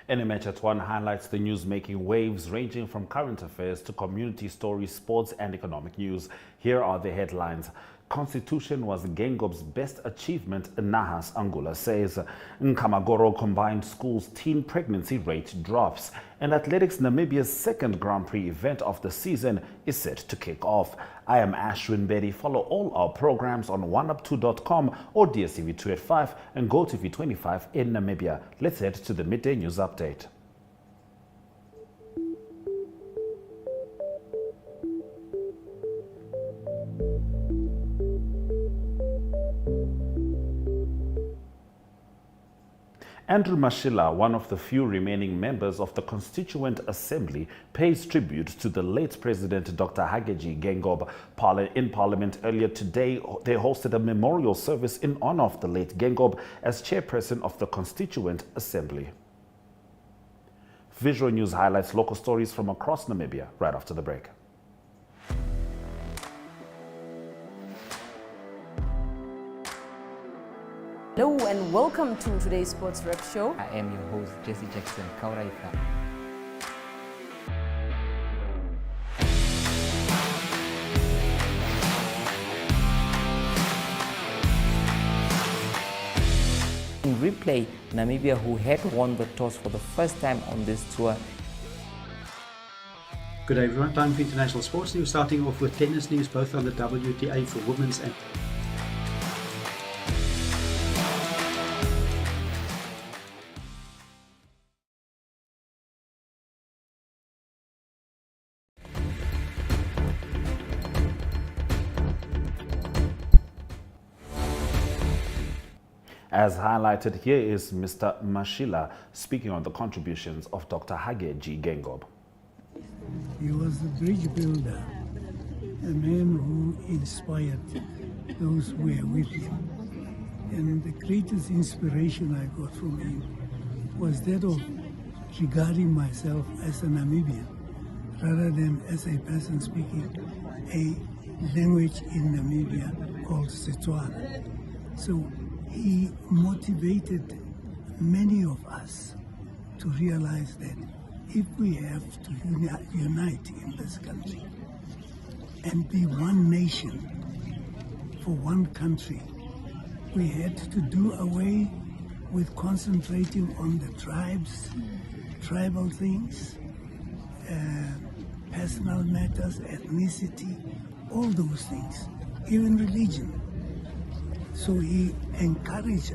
NMH at 1 highlights the news making waves ranging from current affairs to community stories, sports and economic news. Here are the headlines. Constitution was Geingob's best achievement, Nahas Angula says. Ncamagoro Combined School's teen pregnancy rate drops. And Athletics Namibia's second Grand Prix event of the season is set to kick off. I am Ashwin Bedi. Follow all our programs on oneup2.com or DSTV 285 and GoTV 25 in Namibia. Let's head to the midday news update. Andrew Mashila, one of the few remaining members of the Constituent Assembly, pays tribute to the late President Dr. Hage Geingob. In Parliament earlier today, they hosted a memorial service in honor of the late Geingob as chairperson of the Constituent Assembly. Visual News highlights local stories from across Namibia right after the break. Hello and welcome to today's Sports Rep Show. I am your host, Jesse Jackson Kauraika. In replay, Namibia, who had won the toss for the first time on this tour. Good day everyone, time for international sports news, starting off with tennis news, both on the WTA for women's and As highlighted, here is Mr. Mashila speaking on the contributions of Dr. Hage Geingob. He was a bridge builder, a man who inspired those who were with him. And the greatest inspiration I got from him was that of regarding myself as a Namibian rather than as a person speaking a language in Namibia called Setswana. So he motivated many of us to realize that if we have to unite in this country and be one nation for one country, we had to do away with concentrating on the tribes, tribal things, personal matters, ethnicity, all those things, even religion. So he encouraged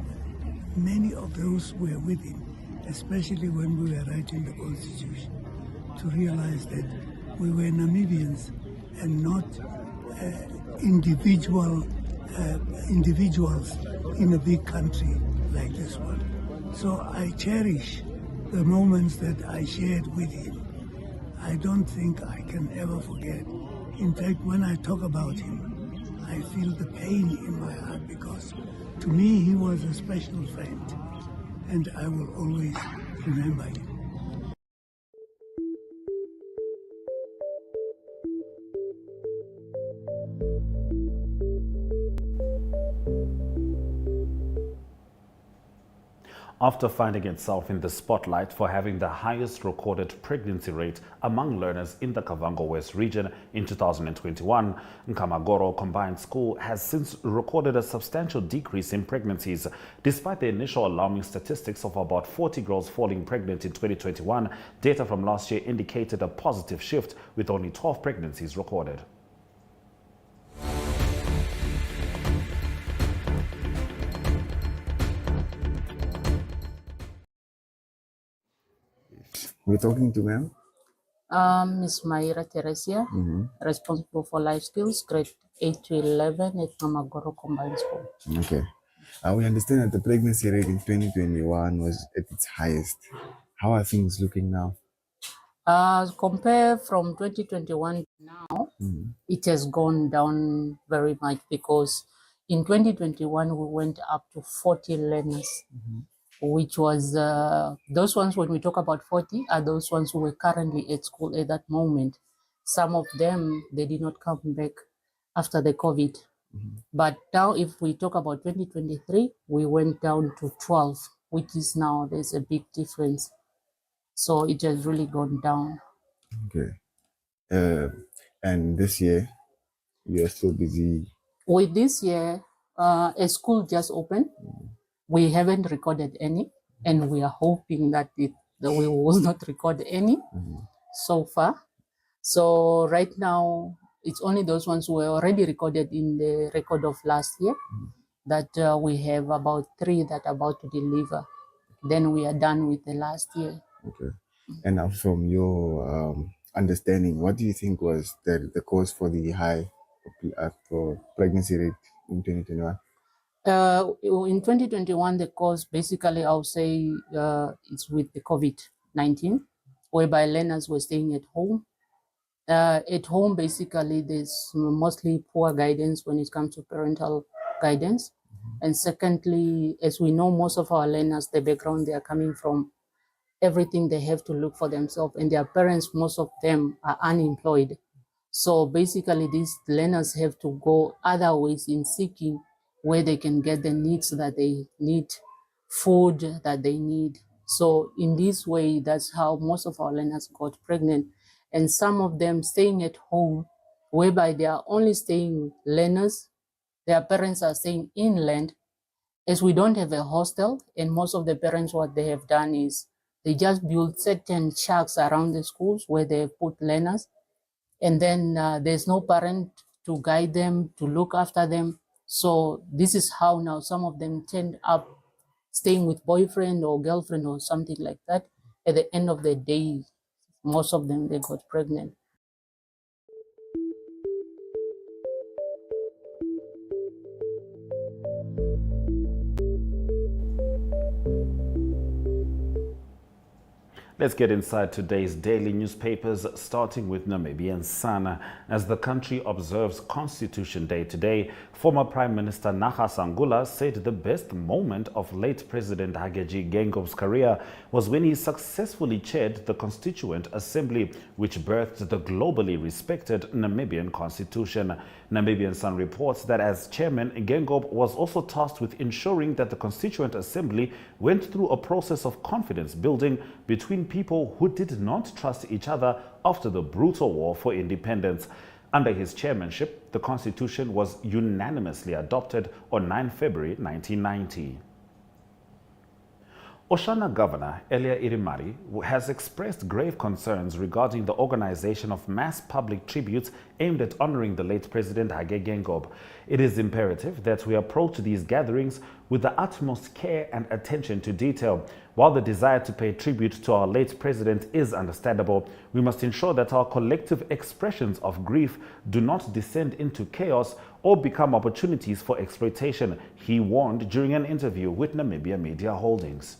many of those who were with him, especially when we were writing the Constitution, to realize that we were Namibians and not individuals in a big country like this one. So I cherish the moments that I shared with him. I don't think I can ever forget. In fact, when I talk about him, I feel the pain in my heart because to me he was a special friend and I will always remember him. After finding itself in the spotlight for having the highest recorded pregnancy rate among learners in the Kavango West region in 2021, Ncamagoro Combined School has since recorded a substantial decrease in pregnancies. Despite the initial alarming statistics of about 40 girls falling pregnant in 2021, data from last year indicated a positive shift with only 12 pregnancies recorded. We're talking to them? Ms. Mayra Teresia, responsible for life skills, grade 8 to 11 at Ncamagoro Combined School. Okay. We understand that the pregnancy rate in 2021 was at its highest. How are things looking now? Compare from 2021 now, it has gone down very much because in 2021 we went up to 40 learners. Which was, those ones when we talk about 40 are those ones who were currently at school at that moment. Some of them, they did not come back after the COVID. But now if we talk about 2023, we went down to 12, which is now, there's a big difference. So it has really gone down. Okay. And this year, you are still busy. With this year, a school just opened. We haven't recorded any, and we are hoping that we will not record any so far. So right now, it's only those ones who were already recorded in the record of last year that we have about 3 that are about to deliver. Then we are done with the last year. Okay. And now from your understanding, what do you think was the cause for the high for pregnancy rate in 2021? In 2021, the cause basically, I would say, it's with the COVID-19, whereby learners were staying at home. At home, basically, there's mostly poor guidance when it comes to parental guidance. And secondly, as we know, most of our learners, the background they are coming from, everything they have to look for themselves, and their parents, most of them are unemployed. So basically, these learners have to go other ways in seeking where they can get the needs that they need, food that they need. So in this way, that's how most of our learners got pregnant. And some of them staying at home, whereby they are only staying learners, their parents are staying inland. As we don't have a hostel, and most of the parents, what they have done is they just build certain shacks around the schools where they put learners. And then there's no parent to guide them, to look after them. So this is how now some of them end up staying with boyfriend or girlfriend or something like that. At the end of the day, most of them, they got pregnant. Let's get inside today's daily newspapers, starting with Namibian Sun. As the country observes Constitution Day today, former Prime Minister Nahas Angula said the best moment of late President Gengob's career was when he successfully chaired the Constituent Assembly, which birthed the globally respected Namibian Constitution. Namibian Sun reports that as chairman, Geingob was also tasked with ensuring that the Constituent Assembly went through a process of confidence building between people who did not trust each other after the brutal war for independence. Under his chairmanship, the Constitution was unanimously adopted on 9 February 1990. Oshana Governor Elia Irimari has expressed grave concerns regarding the organization of mass public tributes aimed at honoring the late President Hage Geingob. It is imperative that we approach these gatherings with the utmost care and attention to detail. While the desire to pay tribute to our late president is understandable, we must ensure that our collective expressions of grief do not descend into chaos or become opportunities for exploitation, he warned during an interview with Namibia Media Holdings.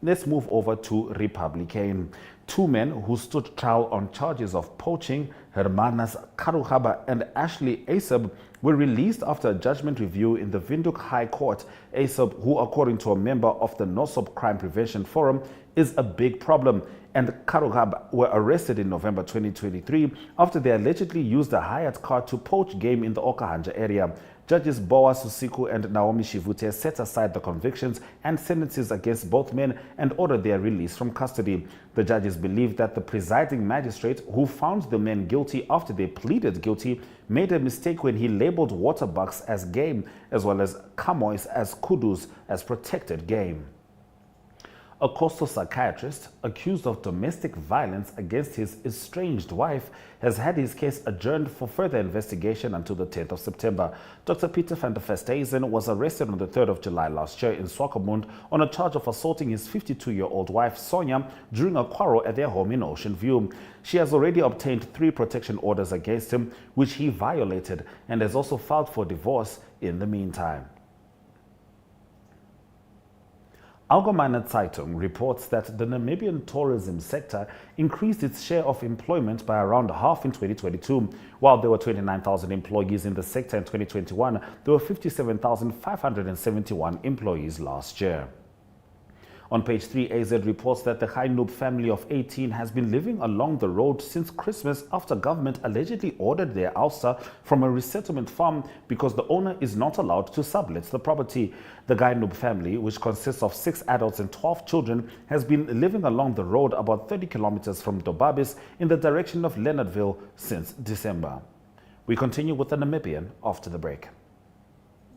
Let's move over to Republican. 2 men who stood trial on charges of poaching, Hermanas Karuhaba and Ashley Asab, were released after a judgment review in the Windhoek High Court. Asab, who according to a member of the NOSOP Crime Prevention Forum, is a big problem, and Karuhaba were arrested in November 2023 after they allegedly used a hired car to poach game in the Okahanja area. Judges Boa Susiku and Naomi Shivute set aside the convictions and sentences against both men and ordered their release from custody. The judges believe that the presiding magistrate, who found the men guilty after they pleaded guilty, made a mistake when he labeled waterbucks as game as well as chamois as kudus as protected game. A coastal psychiatrist accused of domestic violence against his estranged wife has had his case adjourned for further investigation until the 10th of September. Dr. Peter van der Vesthuizen was arrested on the 3rd of July last year in Swakopmund on a charge of assaulting his 52-year-old wife, Sonia, during a quarrel at their home in Ocean View. She has already obtained 3 protection orders against him, which he violated, and has also filed for divorce in the meantime. Allgemeine Zeitung reports that the Namibian tourism sector increased its share of employment by around half in 2022. While there were 29,000 employees in the sector in 2021, there were 57,571 employees last year. On page 3, AZ reports that the Geingob family of 18 has been living along the road since Christmas after government allegedly ordered their ouster from a resettlement farm because the owner is not allowed to sublet the property. The Geingob family, which consists of 6 adults and 12 children, has been living along the road about 30 kilometers from Dobabis in the direction of Leonardville since December. We continue with the Namibian after the break.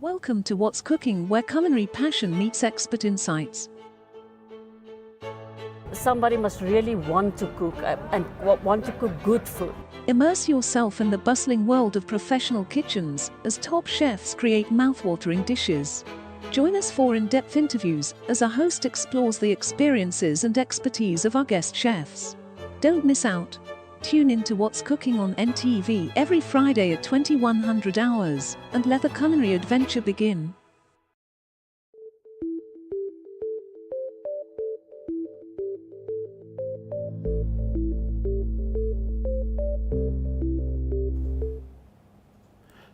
Welcome to What's Cooking, where culinary passion meets expert insights. Somebody must really want to cook and want to cook good food. Immerse yourself in the bustling world of professional kitchens as top chefs create mouthwatering dishes. Join us for in-depth interviews as our host explores the experiences and expertise of our guest chefs. Don't miss out. Tune in to What's Cooking on NTV every Friday at 2100 hours and let the culinary adventure begin.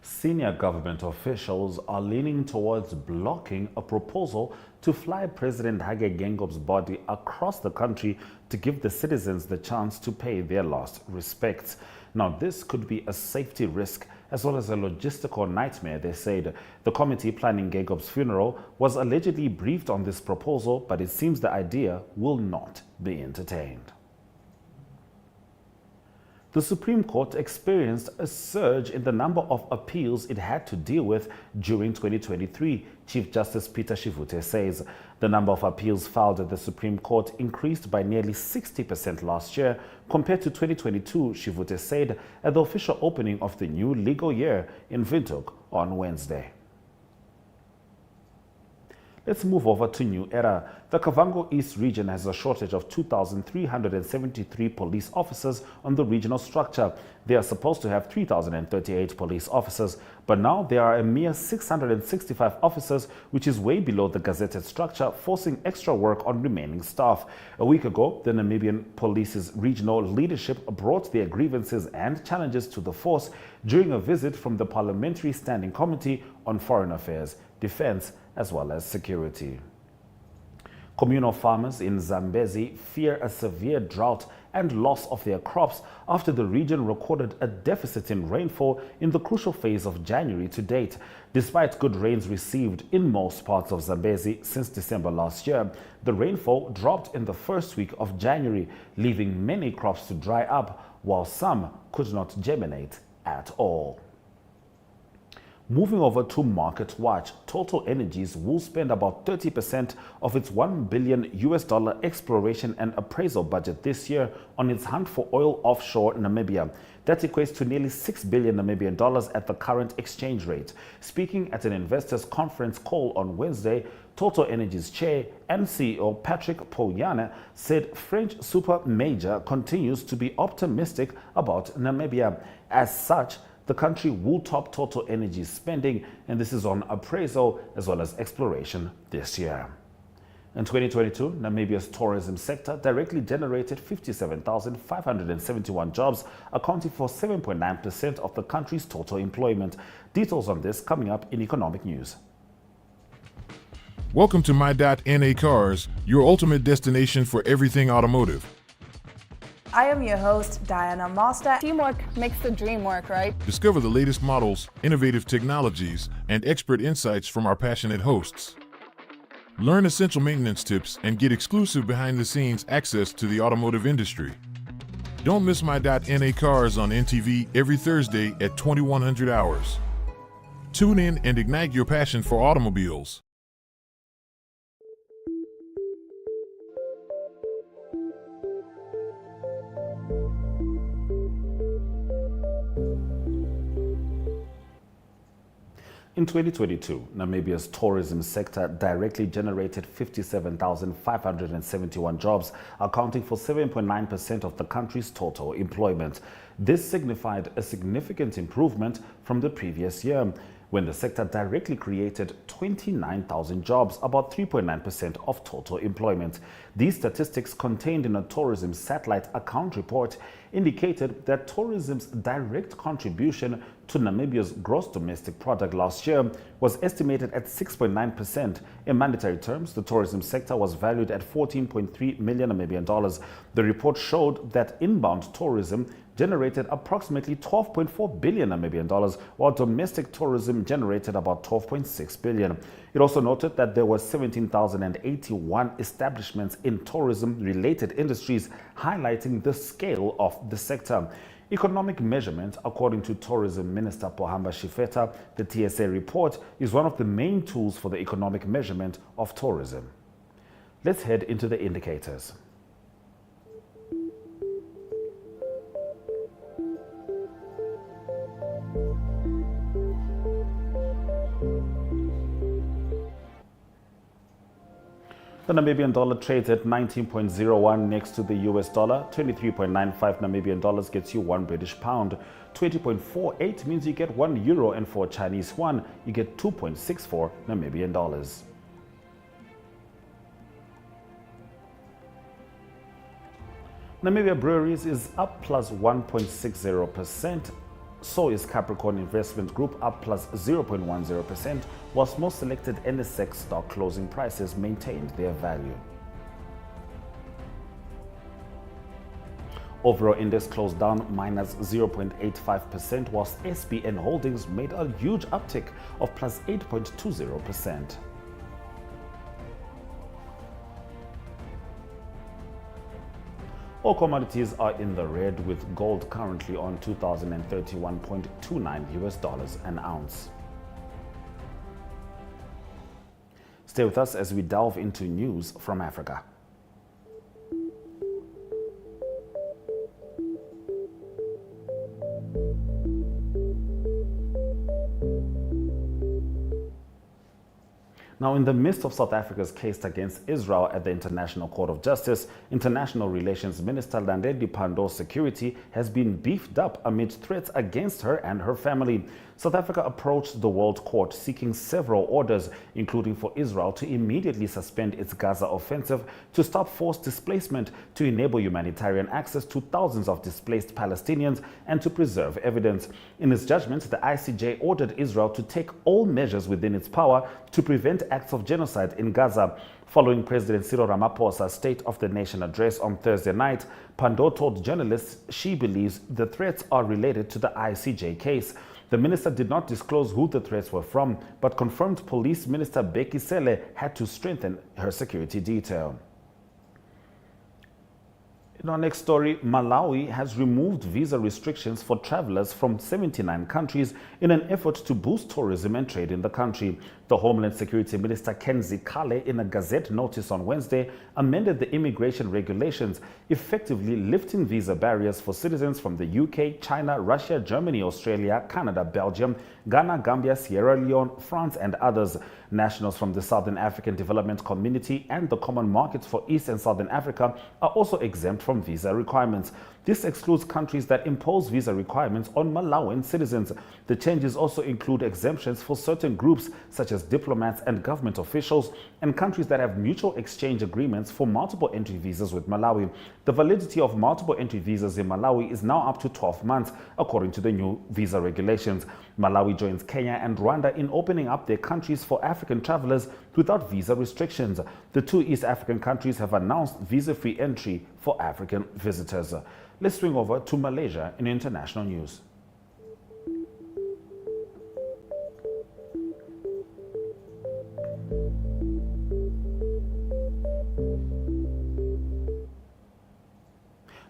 Senior government officials are leaning towards blocking a proposal to fly President Hage Geingob's body across the country to give the citizens the chance to pay their last respects. Now, this could be a safety risk as well as a logistical nightmare, they said. The committee planning Geingob's funeral was allegedly briefed on this proposal, but it seems the idea will not be entertained. The Supreme Court experienced a surge in the number of appeals it had to deal with during 2023, Chief Justice Peter Shivute says. The number of appeals filed at the Supreme Court increased by nearly 60% last year compared to 2022, Shivute said at the official opening of the new legal year in Windhoek on Wednesday. Let's move over to New Era. The Kavango East region has a shortage of 2,373 police officers on the regional structure. They are supposed to have 3,038 police officers, but now there are a mere 665 officers, which is way below the gazetted structure, forcing extra work on remaining staff. A week ago, the Namibian Police's regional leadership brought their grievances and challenges to the force during a visit from the Parliamentary Standing Committee on Foreign Affairs, Defense, as well as security. Communal farmers in Zambezi fear a severe drought and loss of their crops after the region recorded a deficit in rainfall in the crucial phase of January to date. Despite good rains received in most parts of Zambezi since December last year, the rainfall dropped in the first week of January, leaving many crops to dry up, while some could not germinate at all. Moving over to Market Watch, Total Energies will spend about 30% of its $1 billion exploration and appraisal budget this year on its hunt for oil offshore Namibia. That equates to nearly $6 billion Namibian dollars at the current exchange rate. Speaking at an investors conference call on Wednesday, Total Energies chair and CEO Patrick Pouyanné said French super major continues to be optimistic about Namibia. As such, the country will top Total Energies spending, and this is on appraisal as well as exploration this year. In 2022, Namibia's tourism sector directly generated 57,571 jobs, accounting for 7.9% of the country's total employment. Details on this coming up in economic news. Welcome to My.NA Cars, your ultimate destination for everything automotive. I am your host, Diana Master. Teamwork makes the dream work, right? Discover the latest models, innovative technologies, and expert insights from our passionate hosts. Learn essential maintenance tips and get exclusive behind-the-scenes access to the automotive industry. Don't miss My.NA Cars on NTV every Thursday at 2100 hours. Tune in and ignite your passion for automobiles. In 2022, Namibia's tourism sector directly generated 57,571 jobs, accounting for 7.9% of the country's total employment. This signified a significant improvement from the previous year. when the sector directly created 29,000 jobs, about 3.9% of total employment. These statistics contained in a tourism satellite account report indicated that tourism's direct contribution to Namibia's gross domestic product last year was estimated at 6.9%. In monetary terms, the tourism sector was valued at 14.3 million Namibian dollars. The report showed that inbound tourism generated approximately 12.4 billion Namibian dollars, while domestic tourism generated about 12.6 billion. It also noted that there were 17,081 establishments in tourism-related industries, highlighting the scale of the sector. Economic measurement, according to Tourism Minister Pohamba Shifeta, the TSA report is one of the main tools for the economic measurement of tourism. Let's head into the indicators. The Namibian dollar trades at 19.01 next to the US dollar. 23.95 Namibian dollars gets you 1 British pound. 20.48 means you get 1 euro, and for Chinese yuan, you get 2.64 Namibian dollars. Namibia Breweries is up plus 1.60%. So is Capricorn Investment Group up plus 0.10%, whilst most selected NSX stock closing prices maintained their value. Overall index closed down minus 0.85%, whilst SBN Holdings made a huge uptick of plus 8.20%. All commodities are in the red, with gold currently on $2,031.29 US dollars an ounce. Stay with us as we delve into news from Africa. Now, in the midst of South Africa's case against Israel at the International Court of Justice, International Relations Minister Landeli Pandor's security has been beefed up amid threats against her and her family. South Africa approached the World Court seeking several orders, including for Israel to immediately suspend its Gaza offensive, to stop forced displacement, to enable humanitarian access to thousands of displaced Palestinians, and to preserve evidence. In its judgment, the ICJ ordered Israel to take all measures within its power to prevent acts of genocide in Gaza. Following President Cyril Ramaphosa's State of the Nation address on Thursday night, Pandor told journalists she believes the threats are related to the ICJ case. The minister did not disclose who the threats were from, but confirmed Police Minister Bheki Cele had to strengthen her security detail. In our next story, Malawi has removed visa restrictions for travelers from 79 countries in an effort to boost tourism and trade in the country. The Homeland Security Minister Kenzi Kale, in a Gazette notice on Wednesday, amended the immigration regulations, effectively lifting visa barriers for citizens from the UK, China, Russia, Germany, Australia, Canada, Belgium, Ghana, Gambia, Sierra Leone, France, and others. Nationals from the Southern African Development Community and the Common Markets for East and Southern Africa are also exempt from visa requirements. This excludes countries that impose visa requirements on Malawian citizens. The changes also include exemptions for certain groups, such as diplomats and government officials, and countries that have mutual exchange agreements for multiple entry visas with Malawi. The validity of multiple entry visas in Malawi is now up to 12 months, according to the new visa regulations. Malawi joins Kenya and Rwanda in opening up their countries for African travelers without visa restrictions. The two East African countries have announced visa-free entry for African visitors. Let's swing over to Malaysia in international news.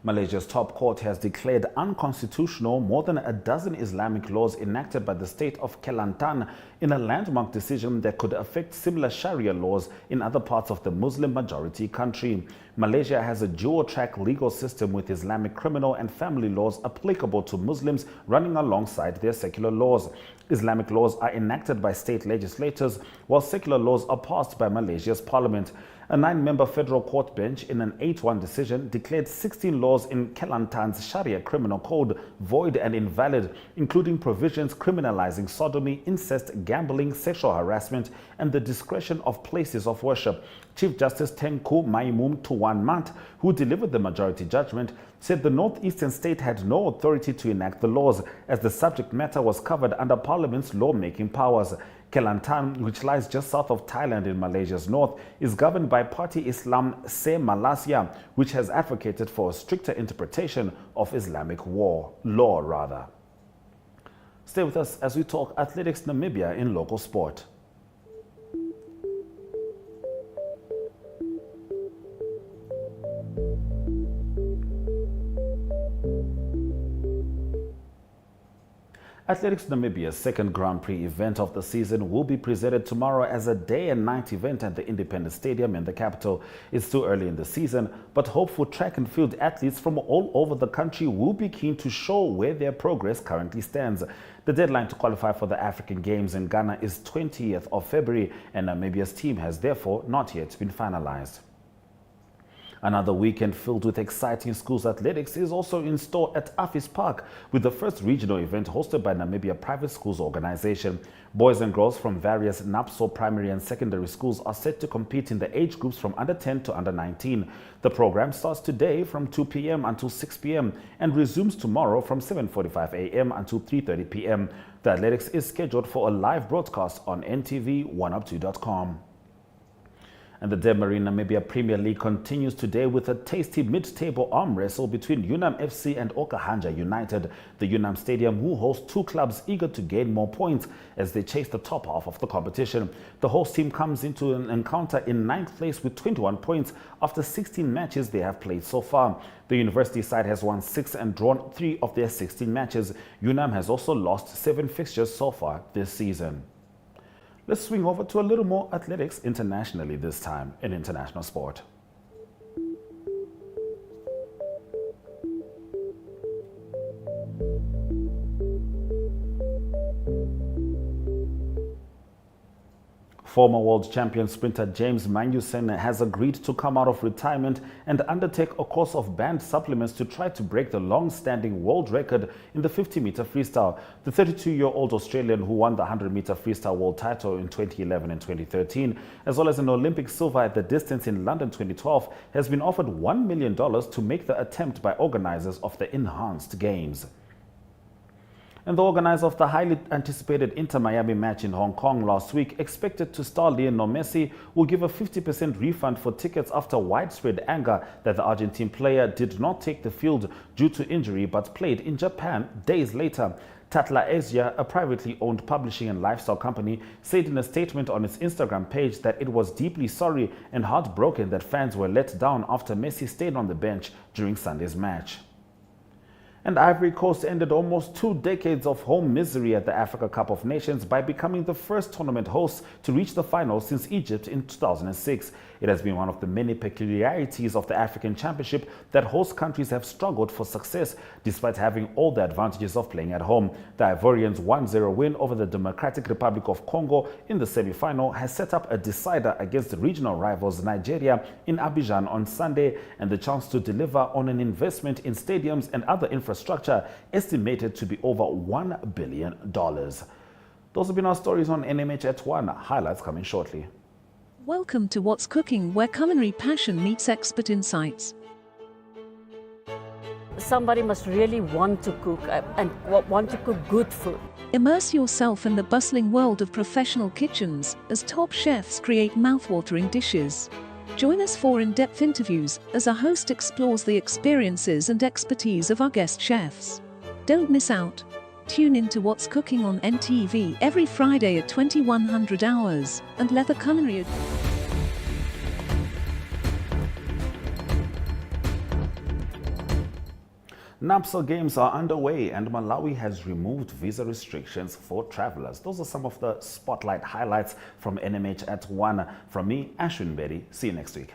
Malaysia's top court has declared unconstitutional more than a dozen Islamic laws enacted by the state of Kelantan in a landmark decision that could affect similar Sharia laws in other parts of the Muslim-majority country. Malaysia has a dual-track legal system with Islamic criminal and family laws applicable to Muslims running alongside their secular laws. Islamic laws are enacted by state legislators, while secular laws are passed by Malaysia's parliament. A 9-member federal court bench in an 8-1 decision declared 16 laws in Kelantan's Sharia criminal code void and invalid, including provisions criminalizing sodomy, incest, gambling, sexual harassment, and the discretion of places of worship. Chief Justice Tengku Maimum Tuan Mant, who delivered the majority judgment, said the northeastern state had no authority to enact the laws, as the subject matter was covered under Parliament's lawmaking powers. Kelantan, which lies just south of Thailand in Malaysia's north, is governed by Parti Islam Se Malaysia, which has advocated for a stricter interpretation of Islamic law. Stay with us as we talk athletics Namibia in local sport. Athletics Namibia's second Grand Prix event of the season will be presented tomorrow as a day and night event at the Independence Stadium in the capital. It's too early in the season, but hopeful track and field athletes from all over the country will be keen to show where their progress currently stands. The deadline to qualify for the African Games in Ghana is 20th of February, and Namibia's team has therefore not yet been finalized. Another weekend filled with exciting schools athletics is also in store at Afis Park, with the first regional event hosted by Namibia Private Schools Organization. Boys and girls from various NAPSO primary and secondary schools are set to compete in the age groups from under 10 to under 19. The program starts today from 2 p.m. until 6 p.m. and resumes tomorrow from 7:45 a.m. until 3:30 p.m. The athletics is scheduled for a live broadcast on NTV1up2.com. And the Demarin Namibia Premier League continues today with a tasty mid-table arm wrestle between Unam FC and Okahanja United. The Unam Stadium, who hosts two clubs eager to gain more points as they chase the top half of the competition. The host team comes into an encounter in 9th place with 21 points after 16 matches they have played so far. The university side has won 6 and drawn 3 of their 16 matches. Unam has also lost 7 fixtures so far this season. Let's swing over to a little more athletics internationally this time in international sport. Former world champion sprinter James Magnussen has agreed to come out of retirement and undertake a course of banned supplements to try to break the long-standing world record in the 50-meter freestyle. The 32-year-old Australian, who won the 100-meter freestyle world title in 2011 and 2013, as well as an Olympic silver at the distance in London 2012, has been offered $1 million to make the attempt by organizers of the enhanced games. And the organizer of the highly anticipated Inter-Miami match in Hong Kong last week expected to star Lionel Messi will give a 50% refund for tickets after widespread anger that the Argentine player did not take the field due to injury but played in Japan days later. Tatla Asia, a privately owned publishing and lifestyle company, said in a statement on its Instagram page that it was deeply sorry and heartbroken that fans were let down after Messi stayed on the bench during Sunday's match. And Ivory Coast ended almost 2 decades of home misery at the Africa Cup of Nations by becoming the first tournament host to reach the final since Egypt in 2006. It has been one of the many peculiarities of the African Championship that host countries have struggled for success despite having all the advantages of playing at home. The Ivorians' 1-0 win over the Democratic Republic of Congo in the semi-final has set up a decider against the regional rivals Nigeria in Abidjan on Sunday, and the chance to deliver on an investment in stadiums and other infrastructure estimated to be over $1 billion. Those have been our stories on NMH at 1. Highlights coming shortly. Welcome to What's Cooking, where culinary passion meets expert insights. Somebody must really want to cook and want to cook good food. Immerse yourself in the bustling world of professional kitchens as top chefs create mouth-watering dishes. Join us for in-depth interviews as our host explores the experiences and expertise of our guest chefs. Don't miss out. Tune in to What's Cooking on NTV every Friday at 2100 hours and let the culinary... NAPSO Games are underway and Malawi has removed visa restrictions for travelers. Those are some of the spotlight highlights from NMH at 1. From me, Ashwin Bedi. See you next week.